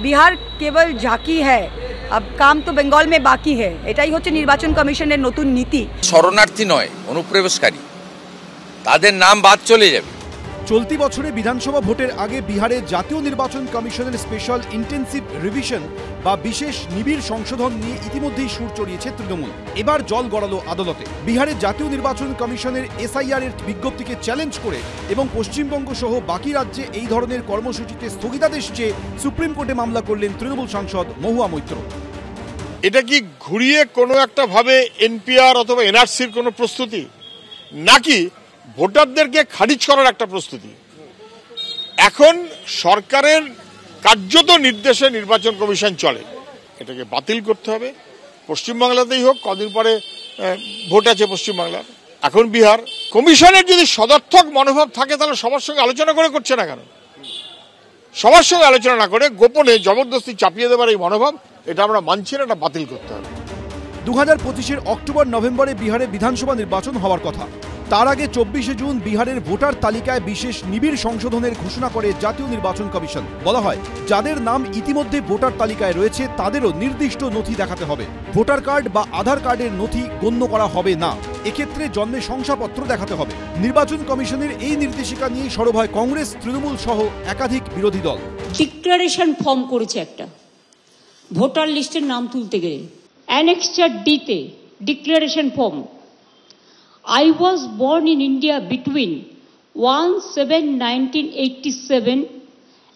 बिहार केवल झांकी है, अब काम तो बंगाल में बाकी है। এটাই হচ্ছে নির্বাচন কমিশনের নতুন নীতি। শরণার্থী নয়, অনুপ্রবেশকারী, তাদের নাম বাদ চলে যাবে। চলতি বছরে বিধানসভা ভোটের আগে বিহারে জাতীয় নির্বাচন কমিশনের স্পেশাল ইন্টেন্সিভ রিভিশন বা বিশেষ নিবিড় সংশোধন নিয়ে ইতিমধ্যেই সুর চড়িয়েছে তৃণমূল। এবার জল গড়ালো আদালতে। বিহারের জাতীয় নির্বাচন কমিশনের এসআইআর এর বিজ্ঞপ্তিকে চ্যালেঞ্জ করে এবং পশ্চিমবঙ্গ সহ বাকি রাজ্যে এই ধরনের কর্মসূচিতে স্থগিতাদেশ চেয়ে সুপ্রিম কোর্টে মামলা করলেন তৃণমূল সাংসদ মহুয়া মৈত্র। এটা কি ঘুরিয়ে কোনো একটা ভাবে এনপিআর অথবা এনআরসির কোনো প্রস্তুতি, নাকি ভোটারদেরকে খারিজ করার একটা প্রস্তুতি? এখন সরকারের কার্যত নির্দেশে নির্বাচন কমিশন চলে, এটাকে বাতিল করতে হবে। পশ্চিমবাংলাতেই হোক, কদিন পরে ভোট আছে পশ্চিমবাংলার, এখন বিহার। কমিশনের যদি সদর্থক মনোভাব থাকে তাহলে সবার সঙ্গে আলোচনা করে করছে না কেন? সবার সঙ্গে আলোচনা না করে গোপনে জবরদস্তি চাপিয়ে দেবার এই মনোভাব, এটা আমরা মানছি না, এটা বাতিল করতে হবে। 2025-এর অক্টোবর নভেম্বরে বিহারে বিধানসভা নির্বাচন হওয়ার কথা। তার আগে 24শে জুন বিহারের ভোটার তালিকায় বিশেষ নিবিড় সংশোধনের ঘোষণা করে জাতীয় নির্বাচন কমিশন। বলা হয়, যাদের নাম ইতিমধ্যে ভোটার তালিকায় রয়েছে তাদেরও নির্দিষ্ট নথি দেখাতে হবে। ভোটার কার্ড বা আধার কার্ডের নথি গণ্য করা হবে না। এক্ষেত্রে জন্মের শংসাপত্র দেখাতে হবে। নির্বাচন কমিশনের এই নির্দেশিকা নিয়ে সরব হয় কংগ্রেস, তৃণমূল সহ একাধিক বিরোধী দল। ডিক্লারেশন ফর্ম করেছে একটা, ভোটার লিস্টের নাম তুলতে গেলে অ্যানেক্সচার ডিতে declaration form. I was born in India between 1/7/1987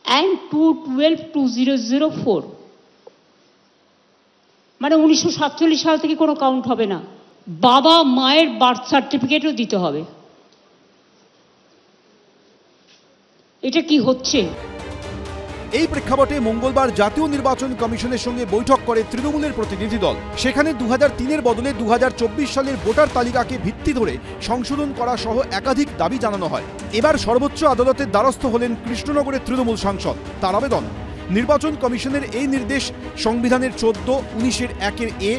and 2/12/2004। মানে 1947 সাল থেকে কোনো কাউন্ট হবে না। বাবা মায়ের বার্থ সার্টিফিকেটও দিতে হবে। এটা কি হচ্ছে? এই প্রেক্ষাপটে মঙ্গলবার জাতীয় নির্বাচন কমিশনের সঙ্গে বৈঠক করে তৃণমূলের প্রতিনিধি দল। সেখানে 2003-এর বদলে 2024 সালের ভোটার তালিকাকে ভিত্তি ধরে সংশোধন করা সহ একাধিক দাবি জানানো হয়। এবার সর্বোচ্চ আদালতের দ্বারস্থ হলেন কৃষ্ণনগরের তৃণমূল সাংসদ। তার আবেদন, নির্বাচন কমিশনের এই নির্দেশ সংবিধানের 14, 19-এর 1-এর এ,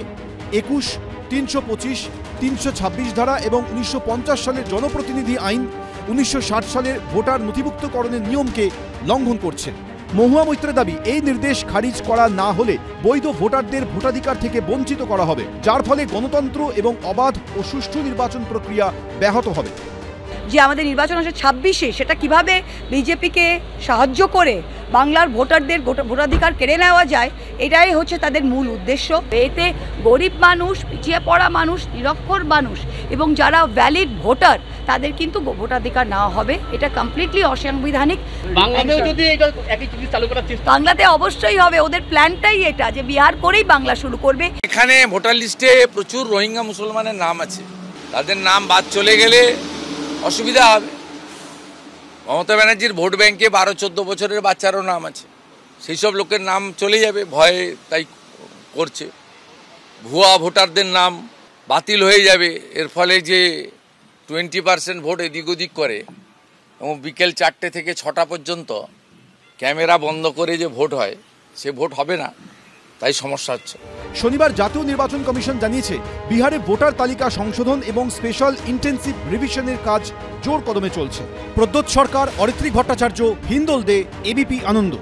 21, 325, 326 ধারা এবং 1950 সালের জনপ্রতিনিধি আইন, 1960 সালের ভোটার নথিভুক্তকরণের নিয়মকে লঙ্ঘন করছে। মহুয়া মৈত্রের দাবি, এই নির্দেশ খারিজ করা না হলে বৈধ ভোটারদের ভোটাধিকার থেকে বঞ্চিত করা হবে, যার ফলে গণতন্ত্র এবং অবাধ ও সুষ্ঠু নির্বাচন প্রক্রিয়া ব্যাহত হবে। যে আমাদের নির্বাচন আসে 26-এ, সেটা কিভাবে বিজেপিকে সাহায্য করে বাংলার ভোটারদের ভোটাধিকার কেড়ে নেওয়া যায়, এটাই হচ্ছে তাদের মূল উদ্দেশ্য। এতে গরিব মানুষ, পিছিয়ে পড়া মানুষ, নিরক্ষর মানুষ এবং যারা ভ্যালিড ভোটার তাদের কিন্তু ভোটাধিকার নেওয়া হবে। এটা কমপ্লিটলি অসাংবিধানিক। বাংলাতে অবশ্যই হবে, ওদের প্ল্যানটাই এটা যে বিহার করেই বাংলা শুরু করবে। এখানে ভোটার লিস্টে প্রচুর রোহিঙ্গা মুসলমানের নাম আছে, তাদের নাম বাদ চলে গেলে অসুবিধা হবে। মমতা ব্যানার্জির ভোট ব্যাংকে 12-14 বছরের বাচ্চারও নাম আছে, সেই সব লোকের নাম চলে যাবে, ভয়ে তাই করছে। ভুয়া ভোটারদের নাম বাতিল হয়ে যাবে। এর ফলে যে 20% ভোট এদিক ওদিক করে এবং বিকেল 4টে থেকে 6টা পর্যন্ত ক্যামেরা বন্ধ করে যে ভোট হয়, সে ভোট হবে না, তাই সমস্যা হচ্ছে। শনিবার জাতীয় নির্বাচন কমিশন জানিয়েছে, বিহারে ভোটার তালিকা সংশোধন এবং স্পেশাল ইন্টেন্সিভ রিভিশনের কাজ জোর কদমে চলছে। প্রদ্যোৎ সরকার, অরিত্রিক ভট্টাচার্য, হিন্দোল দে, এবিপি আনন্দ।